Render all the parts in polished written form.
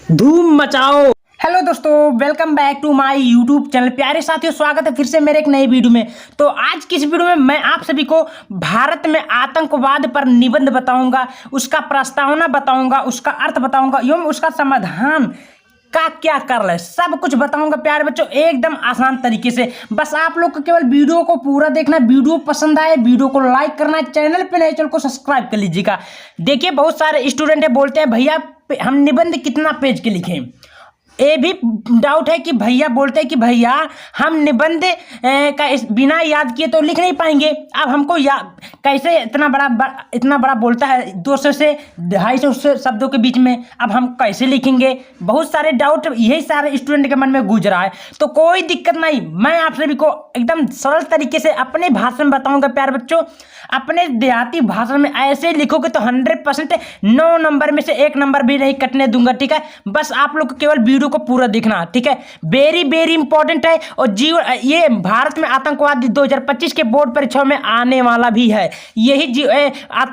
धूम मचाओ। हेलो दोस्तों, welcome back to my YouTube channel. प्यारे साथियों, स्वागत है फिर से मेरे एक नई वीडियो में। तो आज की इस वीडियो में मैं आप सभी को भारत में आतंकवाद पर निबंध बताऊंगा, उसका प्रस्तावना बताऊंगा, उसका अर्थ बताऊंगा एवं उसका समाधान का क्या कर है, सब कुछ बताऊंगा प्यारे बच्चों, एकदम आसान तरीके से। बस आप लोग को केवल वीडियो को पूरा देखना, वीडियो पसंद आए वीडियो को लाइक करना, चैनल पे नए चैनल को सब्सक्राइब कर लीजिएगा। देखिए, बहुत सारे स्टूडेंट है बोलते हैं भैया हम निबंध कितना पेज के लिखें। ये भी डाउट है कि भैया बोलते हैं कि भैया हम निबंध का बिना याद किए तो लिख नहीं पाएंगे। अब हमको कैसे इतना बड़ा बोलता है 200 से 250 शब्दों के बीच में, अब हम कैसे लिखेंगे। बहुत सारे डाउट यही सारे स्टूडेंट के मन में गूंज रहा है। तो कोई दिक्कत नहीं, मैं आप सभी को एकदम सरल तरीके से अपने भाषा में बताऊंगा प्यारे बच्चों। अपने देहाती भाषा में ऐसे लिखोगे तो 100% 9 नंबर में से 1 नंबर भी नहीं कटने दूंगा, ठीक है। बस आप लोग को केवल वीडियो को पूरा देखना, ठीक है। वेरी वेरी इंपॉर्टेंट है। और ये भारत में आतंकवाद 2025 के बोर्ड परीक्षाओं में आने वाला भी है। यही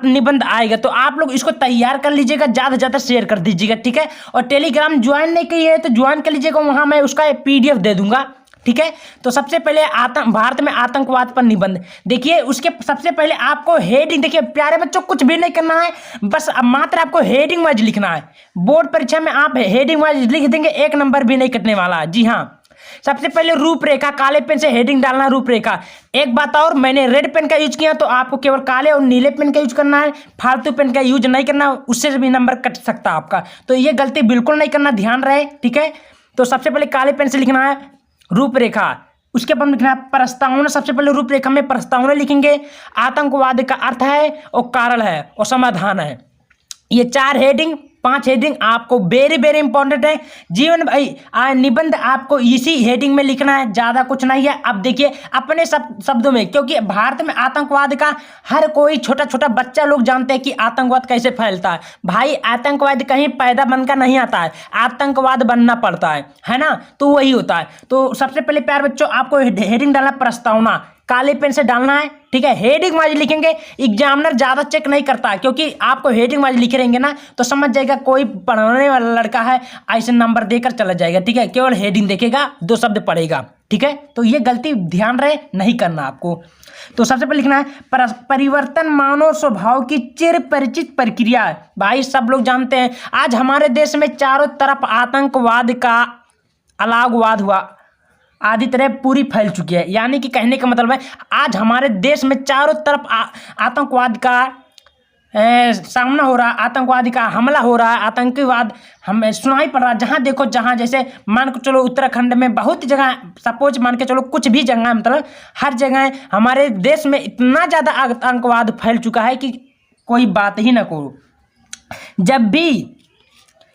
निबंध आएगा, तो आप लोग इसको तैयार कर लीजिएगा, ज्यादा से ज्यादा शेयर कर दीजिएगा, ठीक है। और टेलीग्राम ज्वाइन नहीं किए है तो ज्वाइन कर लीजिएगा, वहां मैं उसका PDF दे दूंगा, ठीक है। तो सबसे पहले भारत में आतंकवाद पर निबंध देखिए। उसके सबसे पहले आपको हेडिंग, देखिए प्यारे बच्चों, कुछ भी नहीं करना है, बस मात्र आपको हेडिंग वाइज लिखना है। बोर्ड परीक्षा में आप हेडिंग वाइज लिख देंगे, 1 नंबर भी नहीं कटने वाला। जी हाँ, सबसे पहले रूपरेखा, काले पेन से हेडिंग डालना रूपरेखा। एक बात और, मैंने रेड पेन का यूज किया तो आपको केवल काले और नीले पेन का यूज करना है, फालतू पेन का यूज नहीं करना, उससे भी नंबर कट सकता है आपका। तो ये गलती बिल्कुल नहीं करना, ध्यान रहे, ठीक है। तो सबसे पहले काले पेन से लिखना है रूपरेखा, उसके बाद लिखना है प्रस्तावना। सबसे पहले रूपरेखा में प्रस्तावना लिखेंगे, आतंकवाद का अर्थ है और कारण है और समाधान है। ये 4 हेडिंग 5 हेडिंग आपको वेरी वेरी इंपॉर्टेंट है। जीवन भाई निबंध आपको इसी हेडिंग में लिखना है, ज्यादा कुछ नहीं है। अब देखिए अपने शब्दों में, क्योंकि भारत में आतंकवाद का हर कोई छोटा छोटा बच्चा लोग जानते हैं कि आतंकवाद कैसे फैलता है। भाई आतंकवाद कहीं पैदा बनकर नहीं आता है, आतंकवाद बनना पड़ता है ना। तो वही होता है। तो सबसे पहले प्यारे बच्चों आपको हेडिंग डालना प्रस्तावना, काले पेन से डालना है, ठीक है। हेडिंग वाइज लिखेंगे, एग्जामिनर ज्यादा चेक नहीं करता, क्योंकि आपको हेडिंग वाइज लिखे रहेंगे ना तो समझ जाएगा कोई पढ़ने वाला लड़का है, ऐसे नंबर देकर चला जाएगा, ठीक है। केवल हेडिंग देखेगा, 2 शब्द पढ़ेगा, ठीक है। तो ये गलती ध्यान रहे, नहीं करना आपको। तो सबसे पहले लिखना है परिवर्तन मानव स्वभाव की चिर परिचित प्रक्रिया है। भाई सब लोग जानते हैं आज हमारे देश में चारों तरफ आतंकवाद का अलगाववाद हुआ, आदि तरह पूरी फैल चुकी है। यानी कि कहने का मतलब है आज हमारे देश में चारों तरफ आतंकवाद का सामना हो रहा, आतंकवाद का हमला हो रहा है, आतंकवाद हमें सुनाई पड़ रहा है। जहाँ देखो, जहाँ जैसे मान के चलो उत्तराखंड में बहुत जगह, सपोज मान के चलो कुछ भी जगह, मतलब हर जगह हमारे देश में इतना ज़्यादा आतंकवाद फैल चुका है कि कोई बात ही ना करो। जब भी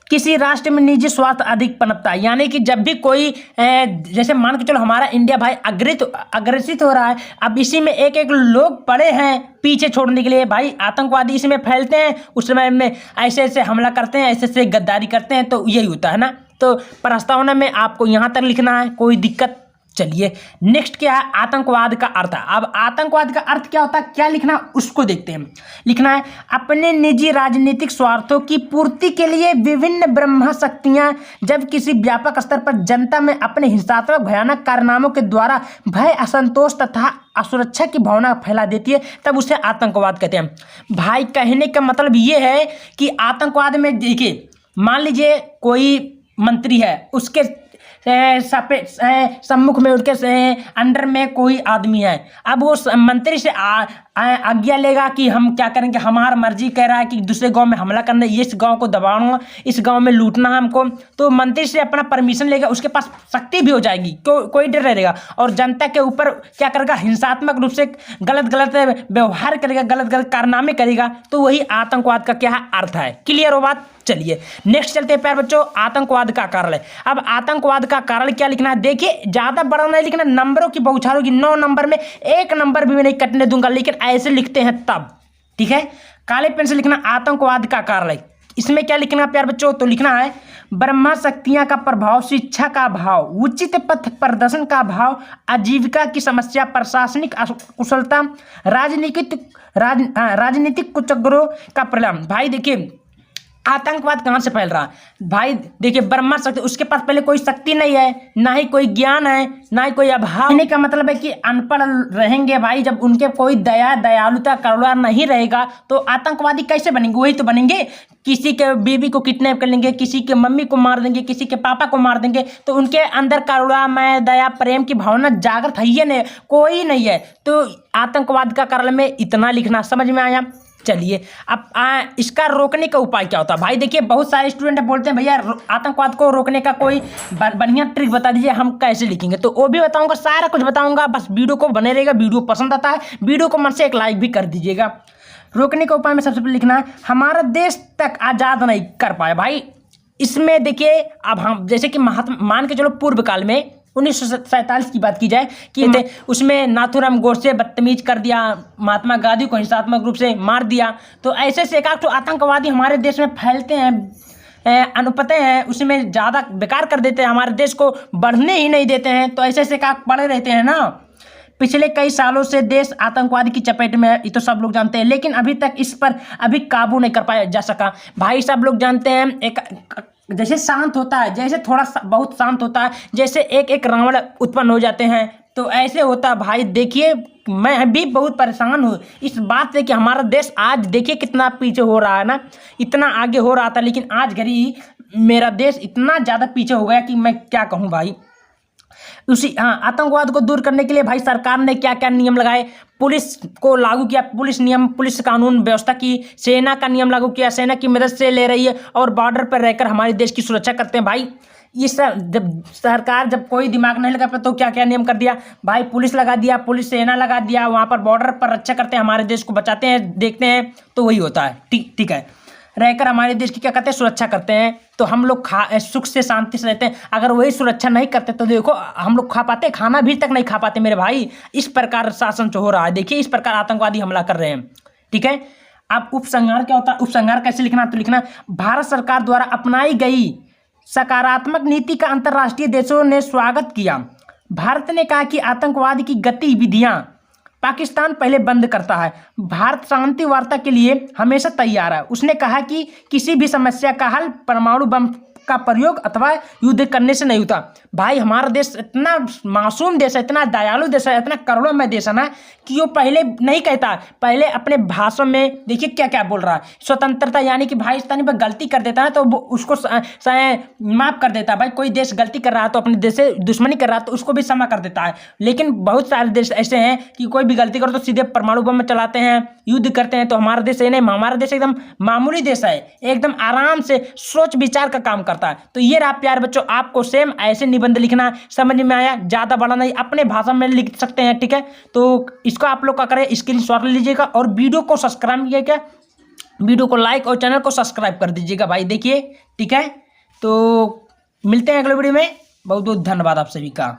किसी राष्ट्र में निजी स्वार्थ अधिक पनपता है, यानी कि जब भी कोई जैसे मान के चलो हमारा इंडिया भाई अग्रसित हो रहा है, अब इसी में एक एक लोग पड़े हैं पीछे छोड़ने के लिए। भाई आतंकवादी इसी में फैलते हैं, उस समय में ऐसे ऐसे हमला करते हैं, ऐसे ऐसे गद्दारी करते हैं, तो यही होता है ना। तो प्रस्तावना में आपको यहाँ तक लिखना है, कोई दिक्कत। चलिए नेक्स्ट क्या है, आतंकवाद का अर्थ। अब आतंकवाद का अर्थ क्या होता है, क्या लिखना, उसको देखते हैं। लिखना है अपने निजी राजनीतिक स्वार्थों की पूर्ति के लिए विभिन्न ब्रह्म शक्तियां जब किसी व्यापक स्तर पर जनता में अपने हिंसात्मक भयानक कारनामों के द्वारा भय, असंतोष तथा असुरक्षा की भावना फैला देती है, तब उसे आतंकवाद कहते हैं। भाई कहने का मतलब ये है कि आतंकवाद में देखिए, मान लीजिए कोई मंत्री है, उसके सम्मुख में उनके अंडर में कोई आदमी है। अब वो मंत्री से आज्ञा लेगा कि हम क्या करेंगे, हमारा मर्जी कह रहा है कि दूसरे गांव में हमला करना, इस गांव को दबाना, इस गांव में लूटना है हमको, तो मंत्री से अपना परमिशन लेगा, उसके पास शक्ति भी हो जाएगी, कोई डर रहेगा। और जनता के ऊपर क्या करेगा, हिंसात्मक रूप से गलत गलत व्यवहार करेगा, गलत गलत कारनामे करेगा। तो वही आतंकवाद का क्या है, अर्थ है। क्लियर हो बात। चलिए नेक्स्ट चलते हैं प्यारे बच्चों, आतंकवाद का कारण है। अब आतंकवाद का कारण क्या लिखना है, देखिए ज्यादा बड़ा नहीं लिखना, नंबरों की बौछार होगी, 9 नंबर में 1 नंबर भी नहीं कटने दूंगा, लेकिन ऐसे लिखते हैं तब, ठीक है। काले पेन से लिखना आतंकवाद का कारण है। इसमें क्या लिखना प्यारे बच्चों, तो लिखना है ब्रह्मा शक्तियां का प्रभाव, शिक्षा का अभाव, उचित पथ प्रदर्शन का अभाव, आजीविका की समस्या, प्रशासनिक कुशलता, राजनीतिक कुचक्रों का परिणाम। भाई देखिए आतंकवाद कहाँ से फैल रहा भाई? देखिए, ब्रह्मा शक्ति, उसके पास पहले कोई शक्ति नहीं है, ना ही कोई ज्ञान है, ना ही कोई अभाव। कहने का मतलब है कि अनपढ़ रहेंगे भाई। जब उनके कोई दया, दयालुता, करुणा नहीं रहेगा तो आतंकवादी कैसे बनेंगे? वही तो बनेंगे, किसी के बीवी को किडनैप कर लेंगे, किसी के मम्मी को मार देंगे, किसी के पापा को मार देंगे। तो उनके अंदर करुणा, मैं, दया, प्रेम की भावना जागृत है ही नहीं, कोई नहीं है। तो आतंकवाद का कारण में इतना लिखना समझ में आया। चलिए, अब इसका रोकने का उपाय क्या होता है भाई? देखिए, बहुत सारे स्टूडेंट बोलते हैं भैया आतंकवाद को रोकने का कोई बढ़िया ट्रिक बता दीजिए, हम कैसे लिखेंगे। तो वो भी बताऊंगा, सारा कुछ बताऊंगा। बस वीडियो को बने रहेगा। वीडियो पसंद आता है वीडियो को मन से एक लाइक भी कर दीजिएगा। रोकने का उपाय में सबसे पहले लिखना है, हमारा देश तक आज़ाद नहीं कर पाए भाई। इसमें देखिए, अब हम जैसे कि महात्मा, मान के चलो पूर्व काल में 1947 की बात की जाए कि उसमें नाथूराम गोडसे बदतमीज कर दिया, महात्मा गांधी को हिंसात्मक रूप से मार दिया। तो ऐसे से एकाध आतंकवादी हमारे देश में फैलते हैं, अनुपते हैं, उसमें ज़्यादा बेकार कर देते हैं, हमारे देश को बढ़ने ही नहीं देते हैं। तो ऐसे से एकाध पड़े रहते हैं ना। पिछले कई सालों से देश आतंकवादी की चपेट में है, ये तो सब लोग जानते हैं, लेकिन अभी तक इस पर अभी काबू नहीं कर पाया जा सका भाई। सब लोग जानते हैं, एक जैसे शांत होता है, जैसे थोड़ा बहुत शांत होता है, जैसे एक एक रावण उत्पन्न हो जाते हैं, तो ऐसे होता है भाई। देखिए, मैं भी बहुत परेशान हूँ इस बात से कि हमारा देश आज देखिए कितना पीछे हो रहा है ना। इतना आगे हो रहा था, लेकिन आज घड़ी मेरा देश इतना ज़्यादा पीछे हो गया कि मैं क्या कहूँ भाई। आतंकवाद को दूर करने के लिए भाई सरकार ने क्या क्या नियम लगाए। पुलिस को लागू किया, पुलिस नियम, पुलिस कानून व्यवस्था की। सेना का नियम लागू किया, सेना की मदद से ले रही है और बॉर्डर पर रहकर हमारे देश की सुरक्षा करते हैं भाई। ये सब जब सरकार जब कोई दिमाग नहीं लगा तो क्या क्या नियम कर दिया भाई। पुलिस लगा दिया, पुलिस सेना लगा दिया, वहाँ पर बॉर्डर पर रक्षा करते हैं, हमारे देश को बचाते हैं, देखते हैं। तो वही होता है, ठीक है, रहकर हमारे देश की क्या करते हैं, सुरक्षा करते हैं। तो हम लोग सुख से, शांति से रहते हैं। अगर वही सुरक्षा नहीं करते तो देखो हम लोग खा पाते, खाना भी तक नहीं खा पाते मेरे भाई। इस प्रकार शासन जो हो रहा है, देखिए इस प्रकार आतंकवादी हमला कर रहे हैं, ठीक है। अब उपसंहार क्या होता है? उपसंहार कैसे लिखना? तो लिखना, भारत सरकार द्वारा अपनाई गई सकारात्मक नीति का अंतर्राष्ट्रीय देशों ने स्वागत किया। भारत ने कहा कि आतंकवाद की गतिविधियां पाकिस्तान पहले बंद करता है। भारत शांति वार्ता के लिए हमेशा तैयार है। उसने कहा कि किसी भी समस्या का हल परमाणु बम का प्रयोग अथवा युद्ध करने से नहीं होता। भाई हमारा देश इतना मासूम देश है, इतना दयालु देश है, इतना करुणामय देश है ना कि वो पहले नहीं कहता। पहले अपने भाषण में देखिए क्या क्या बोल रहा है, स्वतंत्रता, यानी कि भाई स्थानी पर गलती कर देता है तो उसको माफ कर देता है। भाई कोई देश गलती कर रहा है तो अपने देश से दुश्मनी कर रहा है तो उसको भी क्षमा कर देता है। लेकिन बहुत सारे देश ऐसे हैं कि कोई भी गलती करो तो सीधे परमाणु बम में चलाते हैं, युद्ध करते हैं। तो हमारा देश ये नहीं, हमारा देश एकदम मामूली देश है, एकदम आराम से सोच विचार का काम करता है। तो ये रहा प्यारे बच्चों, आपको सेम ऐसे निबंध लिखना। समझ में आया? ज़्यादा बड़ा नहीं, अपने भाषा में लिख सकते हैं, ठीक है। तो इसको आप लोग क्या करें, स्क्रीनशॉट ले लीजिएगा और वीडियो को सब्सक्राइब कीजिएगा, वीडियो को लाइक और चैनल को सब्सक्राइब कर दीजिएगा भाई। देखिए, ठीक है। तो मिलते हैं अगले वीडियो में। बहुत बहुत धन्यवाद आप सभी का।